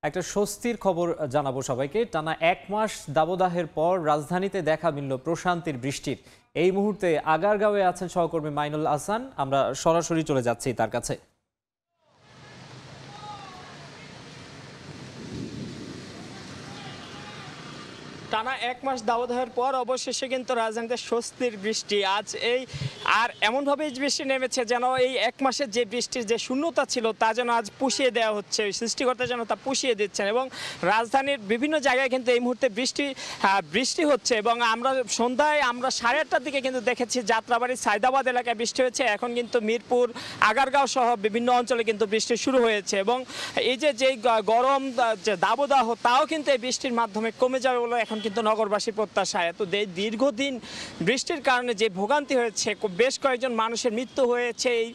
একটা স্বস্তির খবর জানাবো সবাইকে। টানা 1 মাস দাবদাহের পর রাজধানীতে দেখা মিলল প্রশান্তির বৃষ্টির। এই মুহূর্তে আগারগাঁওয়ে আছেন সহকর্মী মাইনুল আহসান, আমরা সরাসরি চলে যাচ্ছি তার কাছে। টানা 1 মাস দাবদাহের পর অবশেষে কিন্তু রাজধানীতে স্বস্তির বৃষ্টি। আজ এই আর এমনভাবে বৃষ্টি নেমেছে যেন এই 1 মাসের যে বৃষ্টির যে শূন্যতা ছিল তা যেন আজ পুষিয়ে দেওয়া হচ্ছে, সৃষ্টিকর্তা যেন তা পুষিয়ে দিচ্ছেন। এবং রাজধানীর বিভিন্ন জায়গায় কিন্তু এই মুহূর্তে বৃষ্টি হচ্ছে। এবং আমরা সন্ধ্যায় 8:30টার দিকে কিন্তু দেখেছি যাত্রাবাড়ি সায়দাবাদ এলাকায় বৃষ্টি হয়েছে। এখন কিন্তু মিরপুর, আগারগাঁও সহ বিভিন্ন অঞ্চলে কিন্তু বৃষ্টি শুরু হয়েছে। এবং এই যে গরম যে দাবদাহ তাও কিন্তু এই বৃষ্টির মাধ্যমে কমে যাবে বলে এখন কিন্তু নগরবাসীর প্রত্যাশা। এত দীর্ঘদিন বৃষ্টির কারণে যে ভোগান্তি হয়েছে, বেশ কয়েকজন মানুষের মৃত্যু হয়েছে এই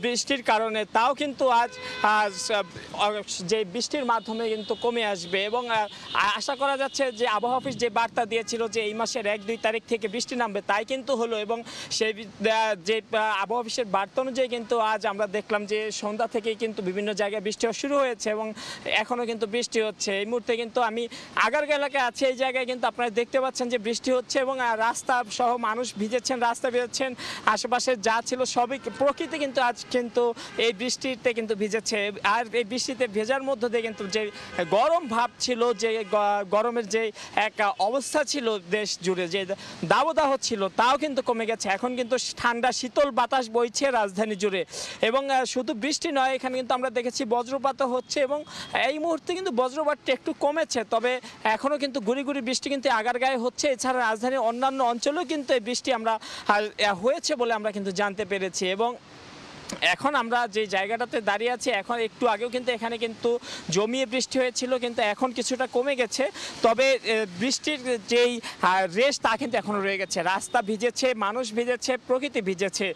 বৃষ্টির কারণে, তাও কিন্তু আজ যে বৃষ্টির মাধ্যমে কিন্তু কমে আসবে। এবং আশা করা যাচ্ছে যে আবহাওয়া অফিস যে বার্তা দিয়েছিল যে এই মাসের 1-2 তারিখ থেকে বৃষ্টি নামবে, তাই কিন্তু হলো। এবং সেই যে আবহাওয়া অফিসের বার্তা অনুযায়ী কিন্তু আজ আমরা দেখলাম যে সন্ধ্যা থেকেই কিন্তু বিভিন্ন জায়গায় বৃষ্টি শুরু হয়েছে এবং এখনও কিন্তু বৃষ্টি হচ্ছে। এই মুহূর্তে কিন্তু আমি আগারগাঁও এলাকায় আছি। এই জায়গায় কিন্তু আপনারা দেখতে পাচ্ছেন যে বৃষ্টি হচ্ছে এবং রাস্তা সহ মানুষ ভিজেছেন, রাস্তা ভিজেছেন, আশেপাশে যা ছিল সবই। প্রকৃতি কিন্তু আজ কিন্তু এই বৃষ্টিতে কিন্তু ভিজেছে। আর এই বৃষ্টিতে ভেজার মধ্য দিয়ে কিন্তু যে গরম ভাব ছিল, যে গরমের যে এক অবস্থা ছিল দেশ জুড়ে, যে দাবদাহ ছিল, তাও কিন্তু কমে গেছে। এখন কিন্তু ঠান্ডা শীতল বাতাস বইছে রাজধানী জুড়ে। এবং শুধু বৃষ্টি নয়, এখানে কিন্তু আমরা দেখেছি বজ্রপাতও হচ্ছে। এবং এই মুহূর্তে কিন্তু বজ্রপাতটা একটু কমেছে, তবে এখনও কিন্তু গুড়ি গুড়ি বৃষ্টি কিন্তু আগারগাঁয়ে হচ্ছে। এছাড়া রাজধানীর অন্যান্য অঞ্চলেও কিন্তু এই বৃষ্টি আমরা হয়েছে বলে আমরা কিন্তু জানতে পেরেছি। এবং এখন আমরা যে জায়গাটাতে দাঁড়িয়ে আছি, এখন একটু আগেও কিন্তু এখানে কিন্তু জমিয়ে বৃষ্টি হয়েছিল, কিন্তু এখন কিছুটা কমে গেছে। তবে বৃষ্টির যেই রেশ তা কিন্তু এখনও রয়ে গেছে। রাস্তা ভিজেছে, মানুষ ভিজেছে, প্রকৃতি ভিজেছে।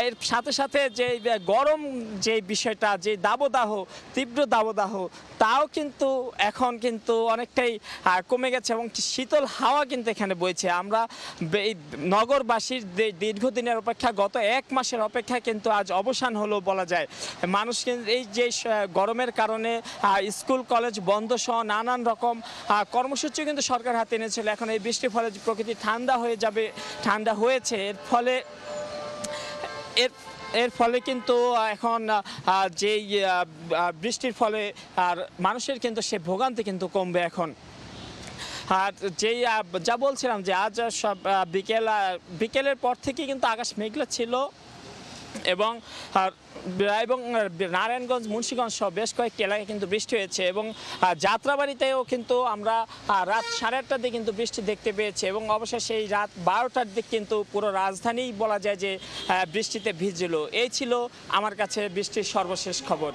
এর সাথে সাথে যে গরম যে বিষয়টা, যে দাবদাহ, তীব্র দাবদাহ, তাও কিন্তু এখন কিন্তু অনেকটাই কমে গেছে এবং শীতল হাওয়া কিন্তু এখানে বইছে। আমরা এই নগরবাসীর দীর্ঘদিনের অপেক্ষা, গত 1 মাসের অপেক্ষা কিন্তু আজ অবসান হলো বলা যায়। মানুষ কিন্তু এই যে গরমের কারণে স্কুল কলেজ বন্ধ সহ নানান রকম কর্মসূচি কিন্তু সরকার হাতে এনেছিল। এখন এই বৃষ্টির ফলে প্রকৃতি ঠান্ডা হয়ে যাবে, ঠান্ডা হয়েছে। এর ফলে কিন্তু এখন যেই বৃষ্টির ফলে আর মানুষের কিন্তু সে ভোগান্তি কিন্তু কমবে এখন। আর যেই যা বলছিলাম যে আজ সব বিকেলের পর থেকে কিন্তু আকাশ মেঘলা ছিল এবং নারায়ণগঞ্জ, মুন্সিগঞ্জ সহ বেশ কয়েকটি এলাকায় কিন্তু বৃষ্টি হয়েছে। এবং যাত্রাবাড়িতেও কিন্তু আমরা রাত 8:30টার দিকে কিন্তু বৃষ্টি দেখতে পেয়েছি। এবং অবশেষে এই রাত 12টার দিক কিন্তু পুরো রাজধানীই বলা যায় যে বৃষ্টিতে ভিজল। এই ছিল আমার কাছে বৃষ্টির সর্বশেষ খবর।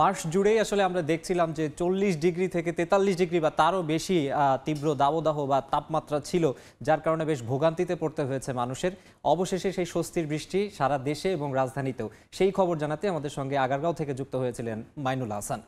মাস জুড়েই আসলে আমরা দেখছিলাম যে 40 ডিগ্রি থেকে 43 ডিগ্রি বা তারও বেশি তীব্র দাবদাহ বা তাপমাত্রা ছিল, যার কারণে বেশ ভোগান্তিতে পড়তে হয়েছে মানুষের। অবশেষে সেই স্বস্তির বৃষ্টি সারা দেশে এবং রাজধানীতেও। সেই খবর জানাতে আমাদের সঙ্গে আগারগাঁও থেকে যুক্ত হয়েছিলেন মাইনুল আহসান।